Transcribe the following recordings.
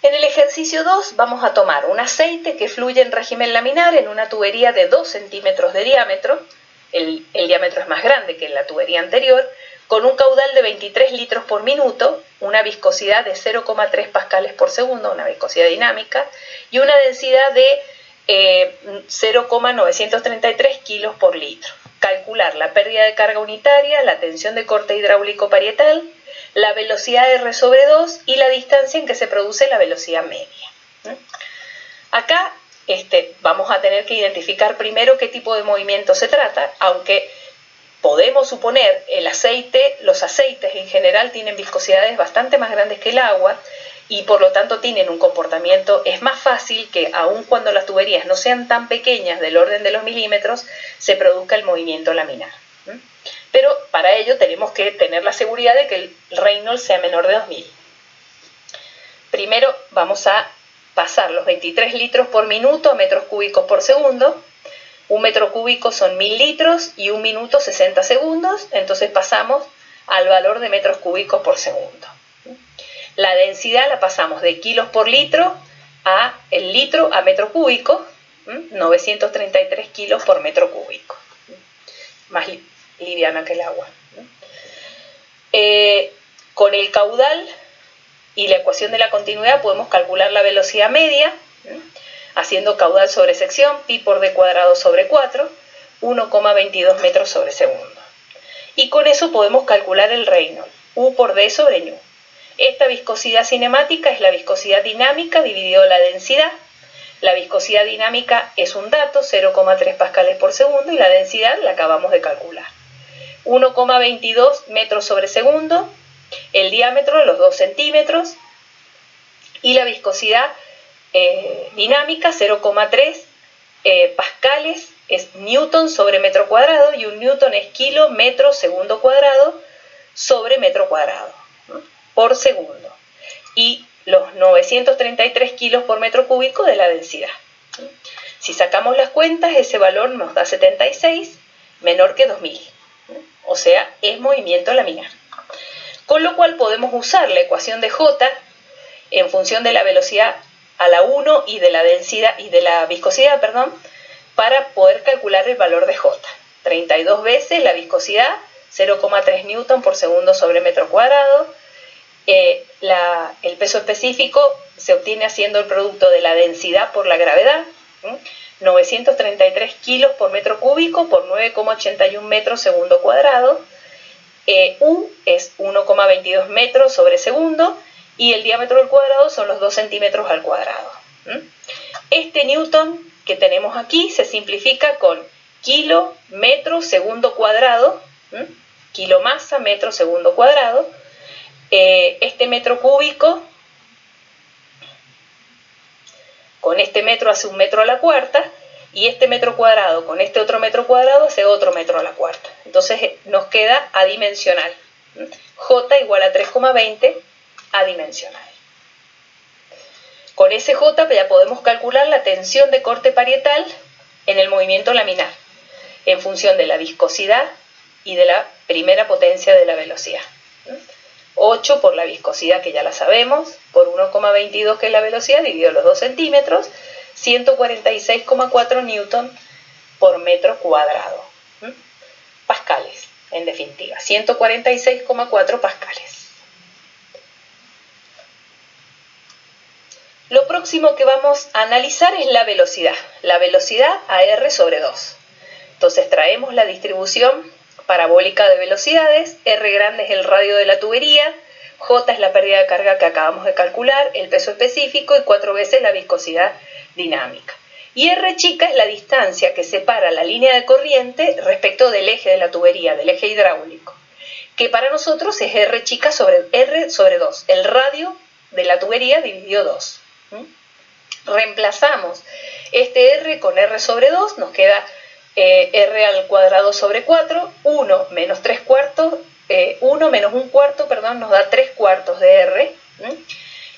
En el ejercicio 2 vamos a tomar un aceite que fluye en régimen laminar en una tubería de 2 centímetros de diámetro, el diámetro es más grande que en la tubería anterior, con un caudal de 23 litros por minuto, una viscosidad de 0,3 pascales por segundo, una viscosidad dinámica, y una densidad de 0,933 kilos por litro. Calcular la pérdida de carga unitaria, la tensión de corte hidráulico parietal, la velocidad R sobre 2 y la distancia en que se produce la velocidad media. Acá vamos a tener que identificar primero qué tipo de movimiento se trata, aunque podemos suponer los aceites en general tienen viscosidades bastante más grandes que el agua y por lo tanto tienen un comportamiento, es más fácil que aun cuando las tuberías no sean tan pequeñas del orden de los milímetros, se produzca el movimiento laminar. Pero para ello tenemos que tener la seguridad de que el Reynolds sea menor de 2000. Primero vamos a pasar los 23 litros por minuto a metros cúbicos por segundo. Un metro cúbico son 1000 litros y un minuto 60 segundos, entonces pasamos al valor de metros cúbicos por segundo. La densidad la pasamos de kilos por litro a el litro a metro cúbico, 933 kilos por metro cúbico, más liviana que el agua. Con el caudal y la ecuación de la continuidad podemos calcular la velocidad media, haciendo caudal sobre sección, pi por d cuadrado sobre 4, 1,22 metros sobre segundo. Y con eso podemos calcular el Reynolds, U por d sobre nu. Esta viscosidad cinemática es la viscosidad dinámica dividido la densidad. La viscosidad dinámica es un dato, 0,3 pascales por segundo, y la densidad la acabamos de calcular. 1,22 metros sobre segundo, el diámetro, los 2 centímetros, y la viscosidad dinámica, 0,3 pascales, es newton sobre metro cuadrado, y un newton es kilo, metro, segundo cuadrado, sobre metro cuadrado, por segundo. Y los 933 kilos por metro cúbico de la densidad. Si sacamos las cuentas, ese valor nos da 76, menor que 2000. O sea, es movimiento laminar. Con lo cual podemos usar la ecuación de J en función de la velocidad a la 1 y de la densidad y de la viscosidad, para poder calcular el valor de J. 32 veces la viscosidad, 0,3 newton por segundo sobre metro cuadrado. El peso específico se obtiene haciendo el producto de la densidad por la gravedad, 933 kilos por metro cúbico por 9,81 metros segundo cuadrado. U es 1,22 metros sobre segundo y el diámetro al cuadrado son los 2 centímetros al cuadrado. Este newton que tenemos aquí se simplifica con kilo, metro, segundo cuadrado, kilo masa, metro, segundo cuadrado. Este metro cúbico con este metro hace un metro a la cuarta, y este metro cuadrado con este otro metro cuadrado hace otro metro a la cuarta. Entonces nos queda adimensional. J igual a 3,20 adimensional. Con ese J ya podemos calcular la tensión de corte parietal en el movimiento laminar, en función de la viscosidad y de la primera potencia de la velocidad. 8 por la viscosidad, que ya la sabemos, por 1,22 que es la velocidad, dividido los 2 centímetros, 146,4 newton por metro cuadrado. Pascales, en definitiva, 146,4 pascales. Lo próximo que vamos a analizar es la velocidad a R sobre 2. Entonces traemos la distribución parabólica de velocidades, R grande es el radio de la tubería, J es la pérdida de carga que acabamos de calcular, el peso específico y 4 veces la viscosidad dinámica. Y R chica es la distancia que separa la línea de corriente respecto del eje de la tubería, del eje hidráulico, que para nosotros es R chica sobre R sobre 2, el radio de la tubería dividido 2. Reemplazamos este R con R sobre 2, nos queda R al cuadrado sobre 4, 1 menos 3 cuartos, 1 menos 1 cuarto, nos da 3 cuartos de R,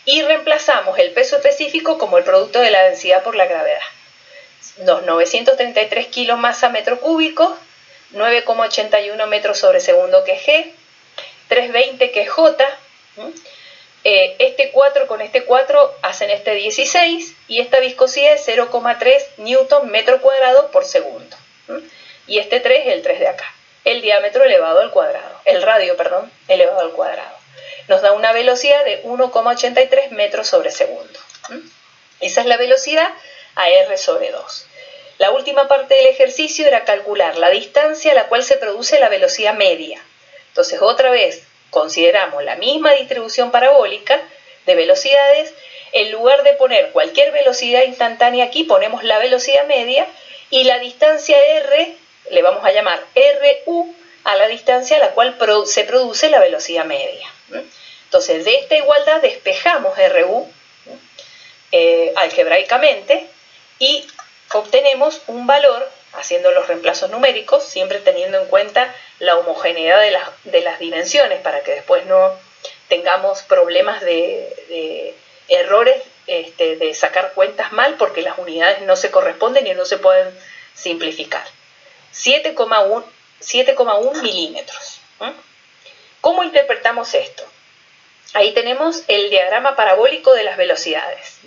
y reemplazamos el peso específico como el producto de la densidad por la gravedad. Los 933 kilos masa metro cúbico, 9,81 metros sobre segundo que es G, 320 que es J, este 4 con este 4 hacen este 16 y esta viscosidad es 0,3 newton metro cuadrado por segundo. Y este 3 es el 3 de acá. El diámetro elevado al cuadrado, el radio, perdón, elevado al cuadrado. Nos da una velocidad de 1,83 metros sobre segundo. Esa es la velocidad a r sobre 2. La última parte del ejercicio era calcular la distancia a la cual se produce la velocidad media. Entonces, otra vez, consideramos la misma distribución parabólica de velocidades. En lugar de poner cualquier velocidad instantánea aquí, ponemos la velocidad media y la distancia r, le vamos a llamar RU, a la distancia a la cual se produce la velocidad media. Entonces, de esta igualdad despejamos RU algebraicamente y obtenemos un valor, haciendo los reemplazos numéricos, siempre teniendo en cuenta la homogeneidad de las dimensiones, para que después no tengamos problemas de errores, de sacar cuentas mal, porque las unidades no se corresponden y no se pueden simplificar. 7,1 milímetros. ¿Cómo interpretamos esto? Ahí tenemos el diagrama parabólico de las velocidades.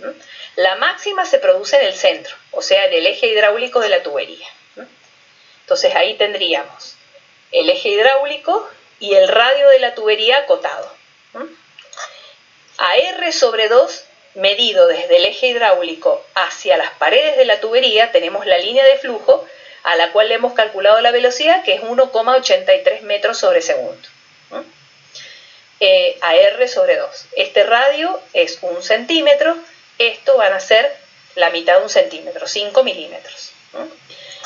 La máxima se produce en el centro, o sea, en el eje hidráulico de la tubería. Entonces ahí tendríamos el eje hidráulico y el radio de la tubería acotado. A R sobre 2, medido desde el eje hidráulico hacia las paredes de la tubería, tenemos la línea de flujo a la cual le hemos calculado la velocidad, que es 1,83 metros sobre segundo. A R sobre 2. Este radio es 1 centímetro, esto van a ser la mitad de 1 centímetro, 5 milímetros.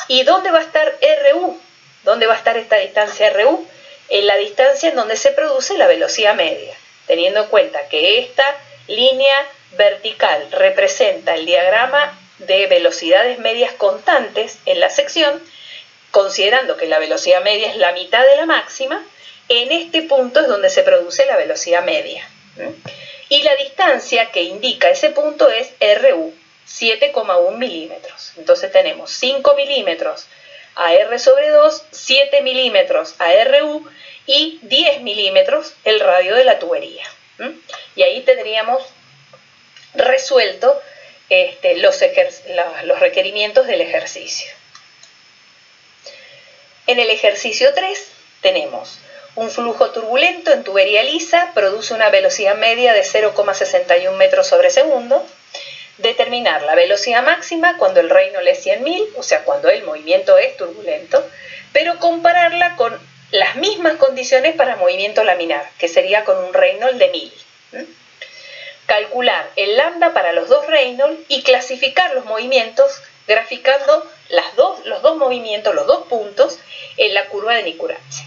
¿Y dónde va a estar RU? ¿Dónde va a estar esta distancia RU? En la distancia en donde se produce la velocidad media, teniendo en cuenta que esta línea vertical representa el diagrama de velocidades medias constantes en la sección, considerando que la velocidad media es la mitad de la máxima. En este punto es donde se produce la velocidad media. Y la distancia que indica ese punto es RU, 7,1 milímetros. Entonces tenemos 5 milímetros a R sobre 2, 7 milímetros a RU y 10 milímetros el radio de la tubería. Y ahí tendríamos resuelto los requerimientos del ejercicio. En el ejercicio 3 tenemos un flujo turbulento en tubería lisa, produce una velocidad media de 0,61 metros sobre segundo. Determinar la velocidad máxima cuando el Reynolds es 100.000, o sea, cuando el movimiento es turbulento, pero compararla con las mismas condiciones para movimiento laminar, que sería con un Reynolds de 1000. Calcular el lambda para los dos Reynolds y clasificar los movimientos graficando los dos movimientos, los dos puntos en la curva de Nikuradse.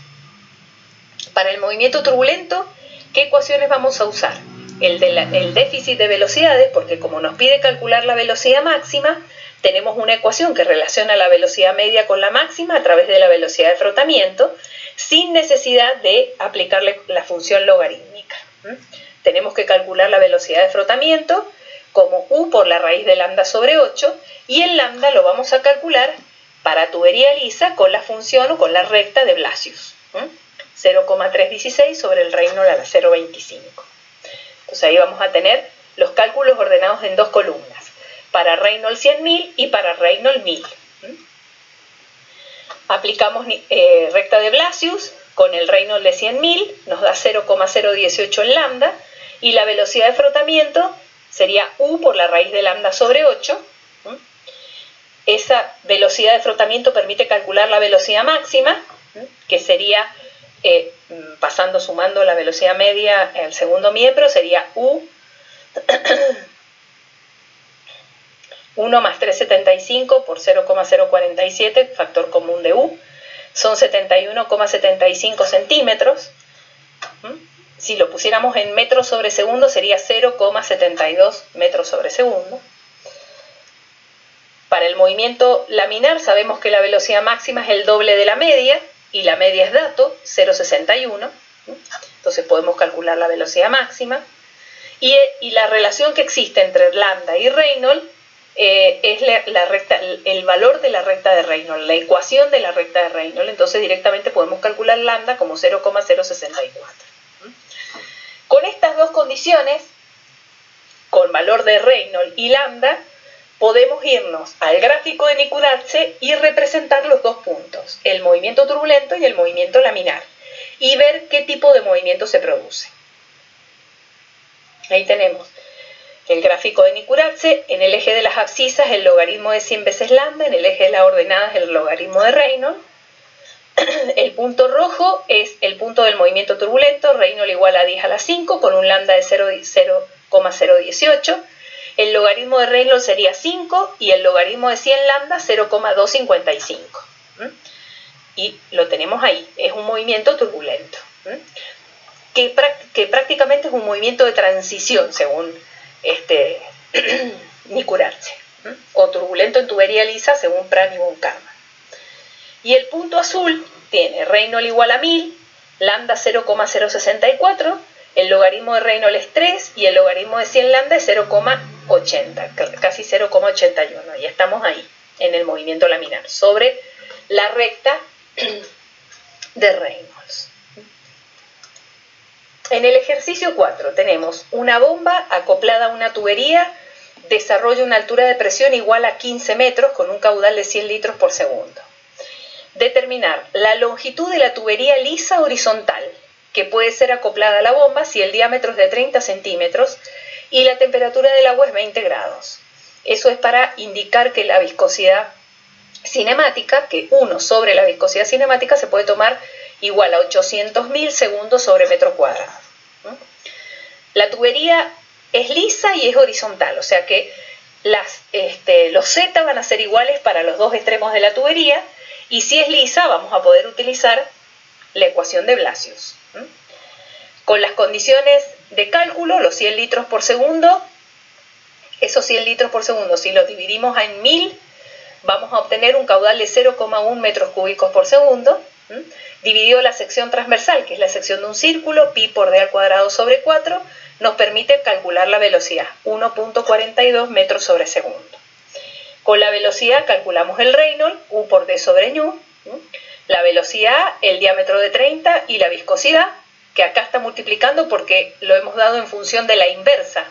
Para el movimiento turbulento, ¿qué ecuaciones vamos a usar? El déficit de velocidades, porque como nos pide calcular la velocidad máxima, tenemos una ecuación que relaciona la velocidad media con la máxima a través de la velocidad de frotamiento, sin necesidad de aplicarle la función logarítmica. Tenemos que calcular la velocidad de frotamiento como U por la raíz de lambda sobre 8, y el lambda lo vamos a calcular para tubería lisa con la función o con la recta de Blasius. 0,316 sobre el Reynolds a la 0,25. Entonces ahí vamos a tener los cálculos ordenados en dos columnas, para Reynolds 100.000 y para Reynolds 1000. Aplicamos recta de Blasius con el Reynolds de 100.000, nos da 0,018 en lambda, y la velocidad de frotamiento sería U por la raíz de lambda sobre 8. Esa velocidad de frotamiento permite calcular la velocidad máxima, que sería, sumando la velocidad media al segundo miembro, sería U 1 más 375 por 0,047, factor común de U, son 71,75 centímetros. Si lo pusiéramos en metros sobre segundo sería 0,72 metros sobre segundo. Para el movimiento laminar sabemos que la velocidad máxima es el doble de la media, y la media es dato, 0,61. Entonces podemos calcular la velocidad máxima. Y la relación que existe entre lambda y Reynolds es el valor de la recta de Reynolds, la ecuación de la recta de Reynolds. Entonces directamente podemos calcular lambda como 0,064. Con estas dos condiciones valor de Reynolds y lambda, podemos irnos al gráfico de Nikudatse y representar los dos puntos, el movimiento turbulento y el movimiento laminar, y ver qué tipo de movimiento se produce. Ahí tenemos el gráfico de Nikudatse. En el eje de las abscisas el logaritmo de 100 veces lambda, en el eje de las ordenadas el logaritmo de Reynolds. El punto rojo es el punto del movimiento turbulento, Reynolds igual a 10 a la 5 con un lambda de 0,018. El logaritmo de Reynolds sería 5 y el logaritmo de 100 lambda 0,255. Y lo tenemos ahí, es un movimiento turbulento, que prácticamente es un movimiento de transición según Nikudatse, o turbulento en tubería lisa según Pran y von Karman. Y el punto azul tiene Reynolds igual a 1000, lambda 0,064, el logaritmo de Reynolds es 3 y el logaritmo de 100 lambda es 0,80, casi 0,81. Y estamos ahí, en el movimiento laminar, sobre la recta de Reynolds. En el ejercicio 4 tenemos una bomba acoplada a una tubería, desarrolla una altura de presión igual a 15 metros con un caudal de 100 litros por segundo. Determinar la longitud de la tubería lisa horizontal, que puede ser acoplada a la bomba si el diámetro es de 30 centímetros y la temperatura del agua es 20 grados. Eso es para indicar que la viscosidad cinemática, que 1 sobre la viscosidad cinemática se puede tomar igual a 800.000 segundos sobre metro cuadrado. La tubería es lisa y es horizontal, o sea que los Z van a ser iguales para los dos extremos de la tubería, y si es lisa vamos a poder utilizar la ecuación de Blasius. Con las condiciones de cálculo, los 100 litros por segundo, esos 100 litros por segundo, si los dividimos en 1000, vamos a obtener un caudal de 0,1 metros cúbicos por segundo, dividido la sección transversal, que es la sección de un círculo, pi por d al cuadrado sobre 4, nos permite calcular la velocidad, 1,42 metros sobre segundo. Con la velocidad calculamos el Reynolds, U por D sobre ñu, la velocidad, el diámetro de 30 y la viscosidad, que acá está multiplicando porque lo hemos dado en función de la inversa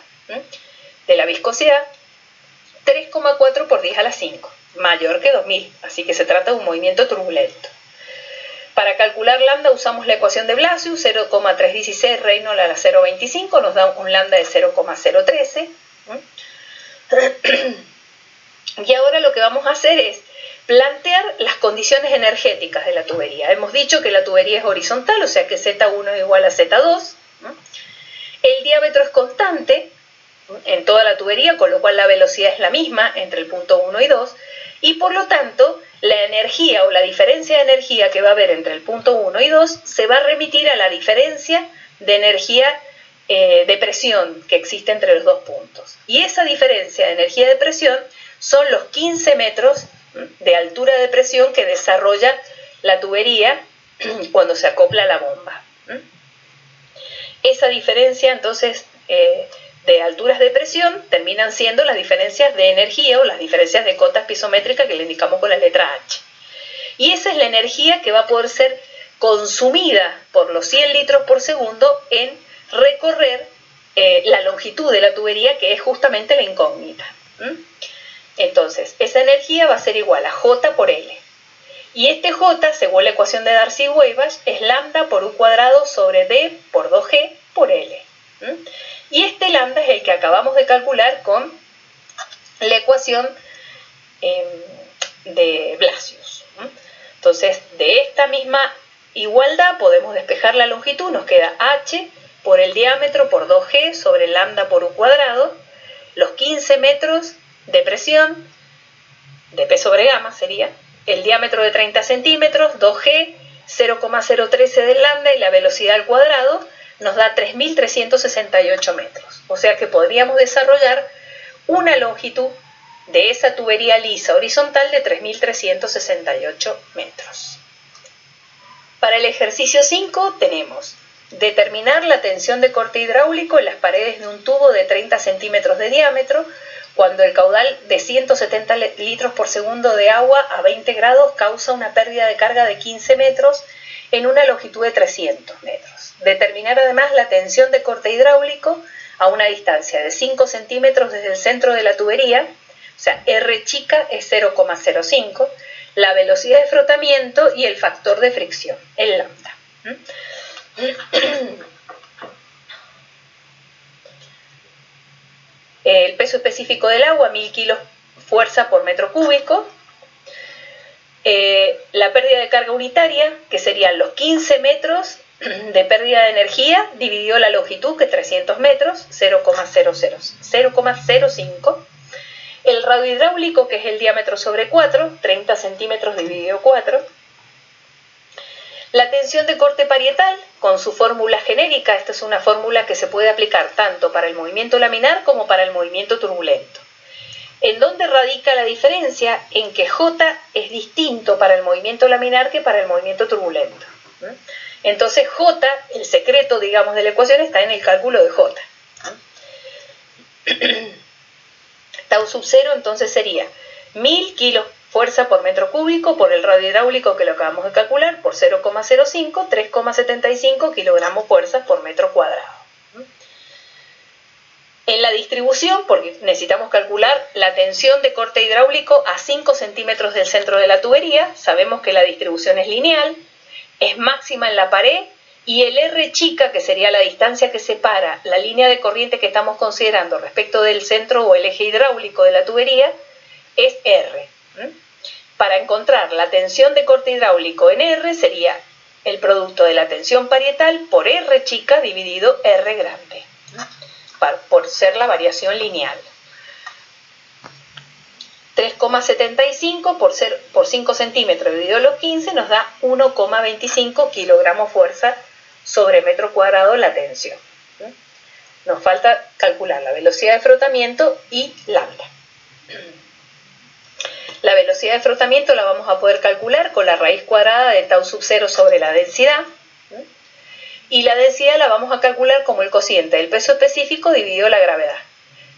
de la viscosidad, 3,4 por 10 a la 5, mayor que 2000, así que se trata de un movimiento turbulento. Para calcular lambda usamos la ecuación de Blasius, 0,316 Reynolds a la 0,25 nos da un lambda de 0,013. Y ahora lo que vamos a hacer es plantear las condiciones energéticas de la tubería. Hemos dicho que la tubería es horizontal, o sea que Z1 es igual a Z2. El diámetro es constante en toda la tubería, con lo cual la velocidad es la misma entre el punto 1 y 2, y por lo tanto la energía o la diferencia de energía que va a haber entre el punto 1 y 2 se va a remitir a la diferencia de energía de presión que existe entre los dos puntos. Y esa diferencia de energía de presión son los 15 metros de altura de presión que desarrolla la tubería cuando se acopla a la bomba. Esa diferencia entonces de alturas de presión terminan siendo las diferencias de energía o las diferencias de cotas pisométricas que le indicamos con la letra H. Y esa es la energía que va a poder ser consumida por los 100 litros por segundo en recorrer la longitud de la tubería, que es justamente la incógnita. Entonces, esa energía va a ser igual a J por L. Y este J, según la ecuación de Darcy-Weisbach, es lambda por U cuadrado sobre D por 2G por L. Y este lambda es el que acabamos de calcular con la ecuación de Blasius. Entonces, de esta misma igualdad podemos despejar la longitud, nos queda H por el diámetro por 2G sobre lambda por U cuadrado, los 15 metros de presión, de P sobre gamma sería, el diámetro de 30 centímetros, 2G, 0,013 del lambda y la velocidad al cuadrado nos da 3.368 metros. O sea que podríamos desarrollar una longitud de esa tubería lisa horizontal de 3.368 metros. Para el ejercicio 5 tenemos determinar la tensión de corte hidráulico en las paredes de un tubo de 30 centímetros de diámetro cuando el caudal de 170 litros por segundo de agua a 20 grados causa una pérdida de carga de 15 metros en una longitud de 300 metros. Determinar además la tensión de corte hidráulico a una distancia de 5 centímetros desde el centro de la tubería, o sea, R chica es 0,05, la velocidad de frotamiento y el factor de fricción, el lambda. El peso específico del agua, 1000 kilos fuerza por metro cúbico. La pérdida de carga unitaria, que serían los 15 metros de pérdida de energía, dividido la longitud, que es 300 metros, 0,05. El radio hidráulico, que es el diámetro sobre 4, 30 centímetros dividido 4. La tensión de corte parietal, con su fórmula genérica, esta es una fórmula que se puede aplicar tanto para el movimiento laminar como para el movimiento turbulento. ¿En dónde radica la diferencia? En que J es distinto para el movimiento laminar que para el movimiento turbulento. Entonces J, el secreto, digamos, de la ecuación está en el cálculo de J. Tau sub 0 entonces sería 1000 kilos fuerza por metro cúbico por el radio hidráulico, que lo acabamos de calcular, por 0,05, 3,75 kilogramos fuerza por metro cuadrado. En la distribución, porque necesitamos calcular la tensión de corte hidráulico a 5 centímetros del centro de la tubería, sabemos que la distribución es lineal, es máxima en la pared, y el R chica, que sería la distancia que separa la línea de corriente que estamos considerando respecto del centro o el eje hidráulico de la tubería, es R. Para encontrar la tensión de corte hidráulico en R sería el producto de la tensión parietal por R chica dividido R grande, por ser la variación lineal. 3,75 por 5 centímetros dividido los 15 nos da 1,25 kilogramos fuerza sobre metro cuadrado la tensión. Nos falta calcular la velocidad de frotamiento y lambda. La velocidad de frotamiento la vamos a poder calcular con la raíz cuadrada de tau sub 0 sobre la densidad. Y la densidad la vamos a calcular como el cociente del peso específico dividido la gravedad.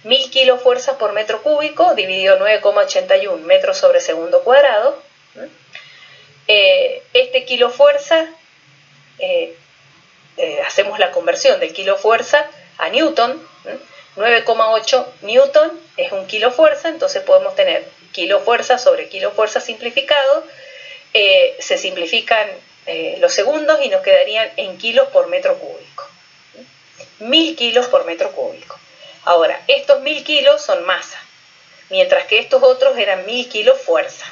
1000 kilos fuerzas por metro cúbico dividido 9,81 metros sobre segundo cuadrado. Este kilo fuerza, hacemos la conversión de kilo fuerza a newton. 9,8 newton es un kilo fuerza, entonces podemos tener kilo fuerza sobre kilo fuerza simplificado. Se simplifican los segundos y nos quedarían en kilos por metro cúbico. 1000 kilos por metro cúbico. Ahora, estos 1000 kilos son masa, mientras que estos otros eran 1000 kilos fuerza.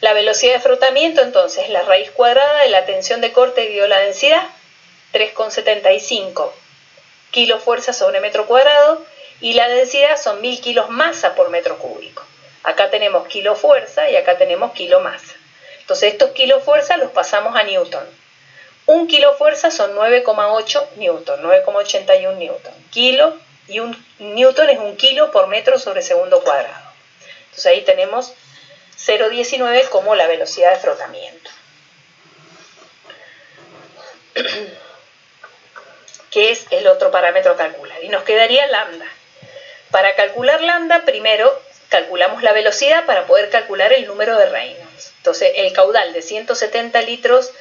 La velocidad de frotamiento, entonces, es la raíz cuadrada de la tensión de corte dividido la densidad, 3,75 kilos fuerza sobre metro cuadrado, y la densidad son 1000 kilos masa por metro cúbico. Acá tenemos kilo fuerza y acá tenemos kilo masa. Entonces estos kilos fuerza los pasamos a newton. Un kilo fuerza son 9,8 newton, 9,81 newton. Kilo y un newton es un kilo por metro sobre segundo cuadrado. Entonces ahí tenemos 0,19 como la velocidad de frotamiento. Que es el otro parámetro a calcular. Y nos quedaría lambda. Para calcular lambda, primero calculamos la velocidad para poder calcular el número de Reynolds. Entonces, el caudal de 170 litros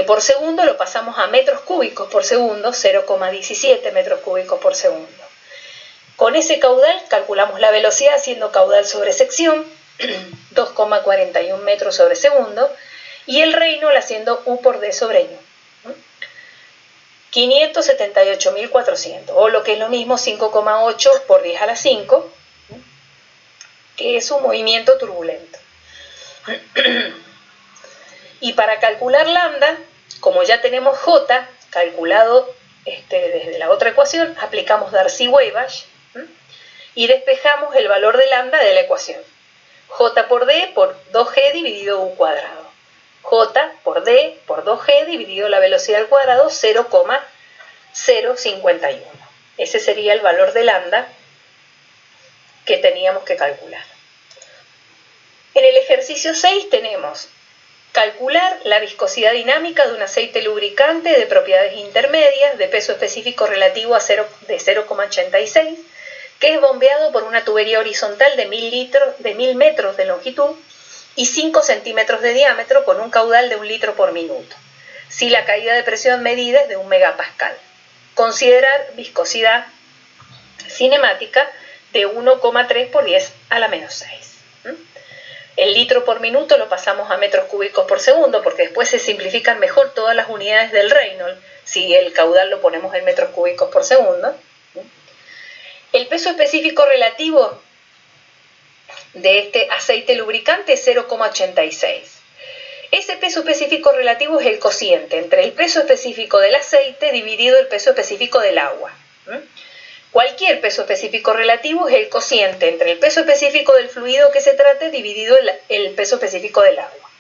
por segundo lo pasamos a metros cúbicos por segundo, 0,17 metros cúbicos por segundo. Con ese caudal calculamos la velocidad haciendo caudal sobre sección, 2,41 metros sobre segundo, y el Reynolds haciendo U por D sobre U. 578.400, o lo que es lo mismo 5,8 por 10 a la 5, que es un movimiento turbulento. Y para calcular lambda, como ya tenemos J calculado desde la otra ecuación, aplicamos Darcy-Weisbach y despejamos el valor de lambda de la ecuación. J por D por 2G dividido U cuadrado. J por D por 2G dividido la velocidad al cuadrado, 0,051. Ese sería el valor de lambda que teníamos que calcular. En el ejercicio 6 tenemos calcular la viscosidad dinámica de un aceite lubricante de propiedades intermedias de peso específico relativo de 0,86, que es bombeado por una tubería horizontal de 1000 metros de longitud y 5 centímetros de diámetro con un caudal de 1 litro por minuto, si la caída de presión medida es de 1 megapascal. considerar viscosidad cinemática de 1,3 por 10 a la menos 6. El litro por minuto lo pasamos a metros cúbicos por segundo, porque después se simplifican mejor todas las unidades del Reynolds si el caudal lo ponemos en metros cúbicos por segundo. El peso específico relativo de este aceite lubricante es 0,86. Ese peso específico relativo es el cociente entre el peso específico del aceite dividido el peso específico del agua. Cualquier peso específico relativo es el cociente entre el peso específico del fluido que se trate dividido el peso específico del agua.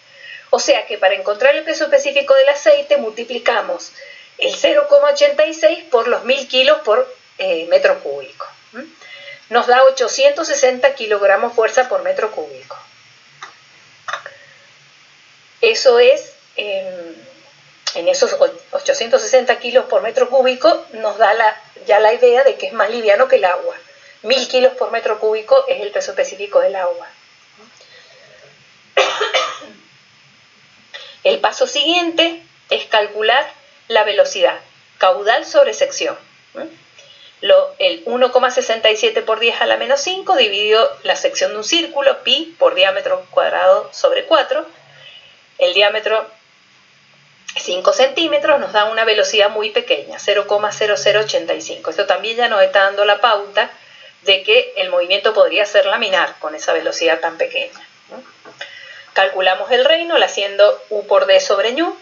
O sea que para encontrar el peso específico del aceite multiplicamos el 0,86 por los 1000 kilos por metro cúbico. Nos da 860 kilogramos fuerza por metro cúbico. Eso es, en esos 860 kilos por metro cúbico nos da ya la idea de que es más liviano que el agua. 1000 kilos por metro cúbico es el peso específico del agua. El paso siguiente es calcular la velocidad, caudal sobre sección. El 1,67 por 10 a la menos 5 dividido la sección de un círculo, pi, por diámetro cuadrado sobre 4. El diámetro 5 centímetros nos da una velocidad muy pequeña, 0,0085. Esto también ya nos está dando la pauta de que el movimiento podría ser laminar con esa velocidad tan pequeña. Calculamos el Reynolds haciendo U por D sobre ñu,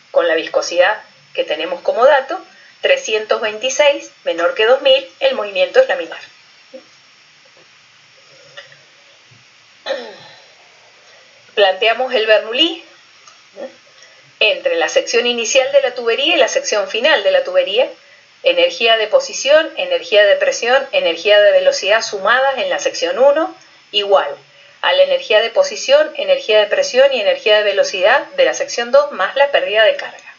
con la viscosidad que tenemos como dato, 326 menor que 2000, el movimiento es laminar. Planteamos el Bernoulli entre la sección inicial de la tubería y la sección final de la tubería, energía de posición, energía de presión, energía de velocidad sumadas en la sección 1, igual a la energía de posición, energía de presión y energía de velocidad de la sección 2 más la pérdida de carga.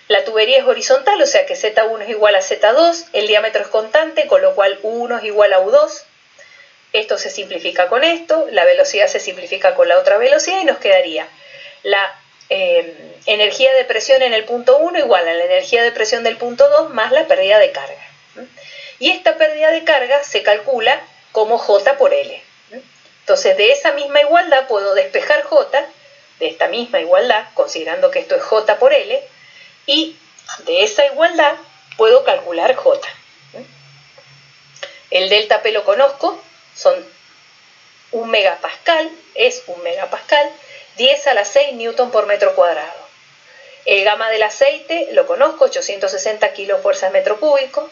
La tubería es horizontal, o sea que Z1 es igual a Z2, el diámetro es constante, con lo cual U1 es igual a U2. Esto se simplifica con esto, la velocidad se simplifica con la otra velocidad y nos quedaría la energía de presión en el punto 1 igual a la energía de presión del punto 2 más la pérdida de carga. Y esta pérdida de carga se calcula como J por L. Entonces, de esa misma igualdad puedo despejar J, de esta misma igualdad, considerando que esto es J por L, y de esa igualdad puedo calcular J. El delta P lo conozco, son 1 megapascal, es 1 megapascal, 10 a la 6 newton por metro cuadrado. El gamma del aceite lo conozco, 860 kilos fuerza metro cúbico.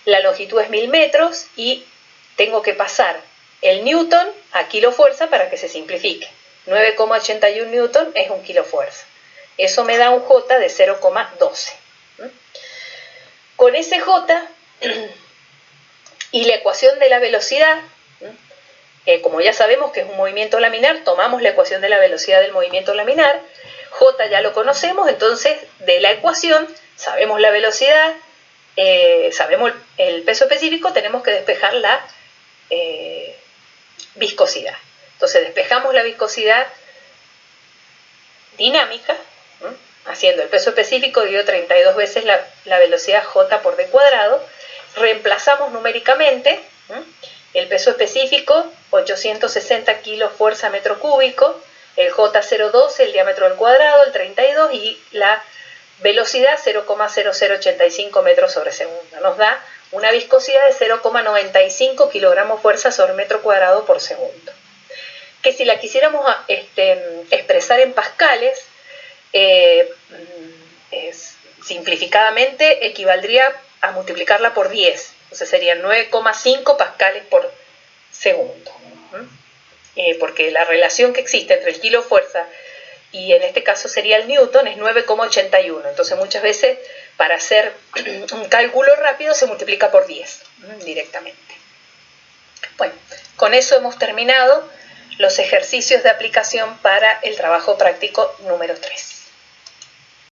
La longitud es 1000 metros y tengo que pasar el newton a kilo fuerza para que se simplifique. 9,81 newton es un kilo fuerza. Eso me da un J de 0,12. Con ese J y la ecuación de la velocidad, como ya sabemos que es un movimiento laminar, tomamos la ecuación de la velocidad del movimiento laminar. J ya lo conocemos, entonces de la ecuación sabemos la velocidad, sabemos el peso específico, tenemos que despejar la viscosidad. Entonces despejamos la viscosidad dinámica, haciendo el peso específico dividido 32 veces la velocidad J por D cuadrado, reemplazamos numéricamente el peso específico, 860 kilos fuerza metro cúbico, el J02, el diámetro del cuadrado, el 32, y la velocidad 0,0085 metros sobre segundo. Nos da una viscosidad de 0,95 kilogramos fuerza sobre metro cuadrado por segundo. Que si la quisiéramos expresar en pascales, simplificadamente equivaldría a multiplicarla por 10. Entonces serían 9,5 pascales por segundo. Porque la relación que existe entre el kilo fuerza y en este caso sería el newton es 9,81. Entonces muchas veces para hacer un cálculo rápido se multiplica por 10 directamente. Bueno, con eso hemos terminado los ejercicios de aplicación para el trabajo práctico número 3.